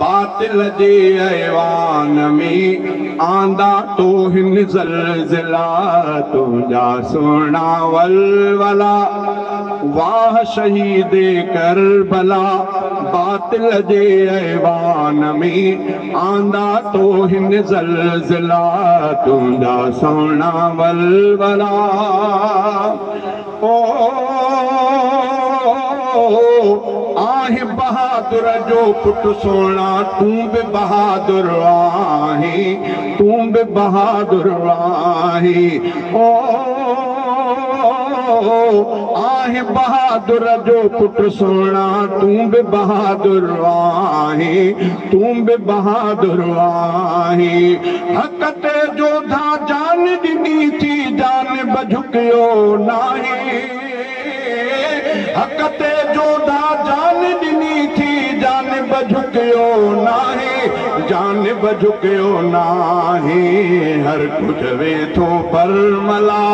बातिल जे ऐवान में आंदा तो हिन ज़लज़ला तुंहिंजा सुहिणा वलवला वाह शहीद करबला। बातिल जे ऐवान में आंदा तो हिन ज़लज़ला तुंहिंजा सुहिणा वलवला। आहे बहादुर जो पुट सोना तूं बि बहादुर आहीं, तूं बि बहादुर आहीं। आहे बहादुर जो पुट सोना तूं बि बहादुर आहीं, तूं बि बहादुर आहीं। हक़ ते जोधा जान ॾिनी थी जान बझुकियो नाहे, हक़ ते जोधा जान ॾिनी थी जान बझुकियो नाहे, जान बझुकियो नाहे। हर कुझु वेठो परमला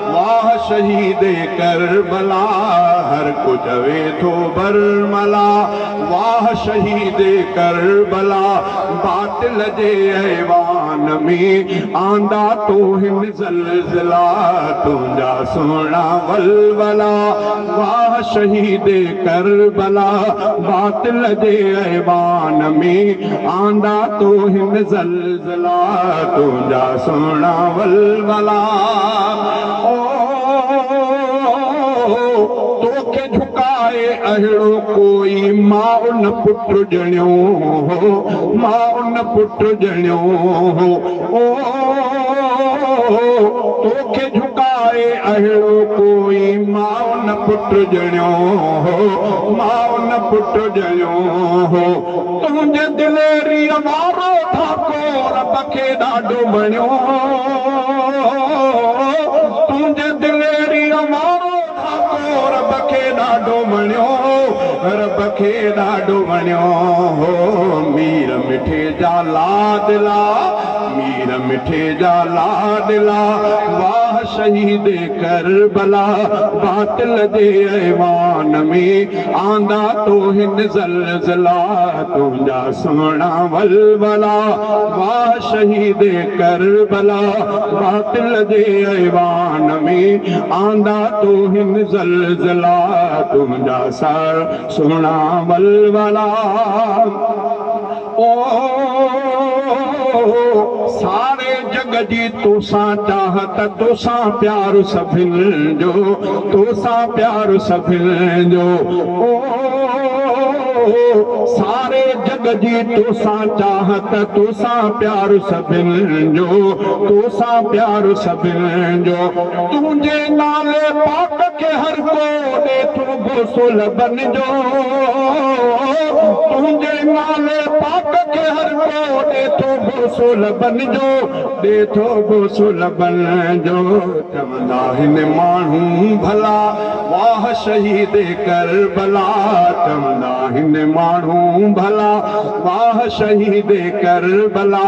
वाह शहीद करबला, हर कुझु वेठो परमला वाह शहीद करबला। बातिल जे ऐवान में आंदा तो हिन ज़लज़ला तुंहिंजा सुहिणा वलवला वाह शहीद करबला। बातिल जे ऐवान में आंदा तो हिन ज़लज़ला तुंहिंजा सुहिणा वलवला। तोखे झुकाए अहिड़ो कोई मां उन पुट ॼणियो हो, मां उन पुट ॼणियो हो। तोखे झुकाए अहिड़ो कोई मां उन पुट ॼणियो हो, मां उन पुट ॼणियो हो। तुंहिंजे दिलेरी वारो ठाको रब खे ॾाढो बणियो, तुंहिंजे दिलेरी वारो ठाको रब खे ॾाढो बणियो, रब खे ॾाढो बणियो हो। मीर मिठे जा लाडला, मीर मिठे जा लाडला वाह शहीद करबला। बातिल जे ऐवान में आंदा तो हिन ज़लज़ला तुंहिंजा सुहिणा वलवला वाह शहीद करबला। बातिल जे ऐवान में आंदा तो हिन ज़लज़ला तुंहिंजा सुहिणा वलवला। सारे जग जी तोसां चाहत तोसां प्यार सभिनि जो, तोसां प्यार सभिनि जो। सारे जग जी तोसां चाहत तोसां प्यार सभिनि जो, तोसां प्यार सभिनि जो। तुंहिंजे नाले पाक खे हर को ॾे थो घोसुल बनिजो, तुंहिंजे नाले पाक खे हर को ॾे थो घोसुल बनिजो, ॾे थो घोसुल बनिजो। चवंदा हिन माण्हू भला वाह शहीद करबला, चवंदा हिन माण्हू भला वाह शहीद करबला।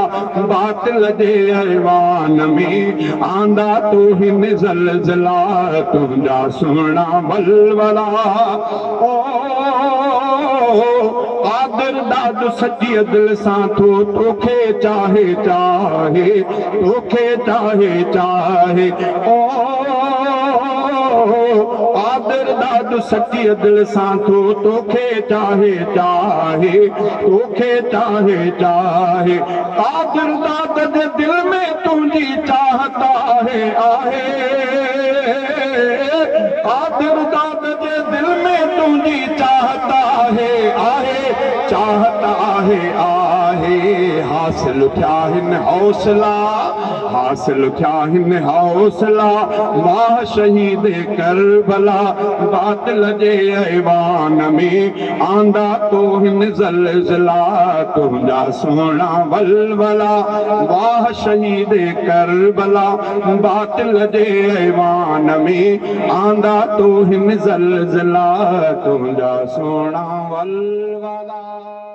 बातिल जे ऐवान में आंदा तो हिन ज़लज़ला तुंहिंजा सुहिणा वलवला। कादिर ॾाढो सची दिलि सां तोखे चाहे चाहे, तोखे चाहे चाहे। कादिर ॾाढो सची दिलि सां तोखे चाहे चाहे, तोखे चाहे चाहे। कादिर दाद जे दिलि में तुंहिंजी चाहत आहे आहे, कादिर दाद जे दिलि में तुंहिंजी चाहत आहे आहे, चाहत आहे आहे। हासिल थिया हिन हौसला, हासिल थिया हिन हौसला वाह शहीद करबला। बातिल जे ऐवान में आंदा तो हिन ज़लज़ला तुंहिंजा सुहिणा वलवला वाह शहीद करबला। बातिल जे ऐवान में आंदा तो हिन ज़लज़ला तुंहिंजा सुहिणा वलवला।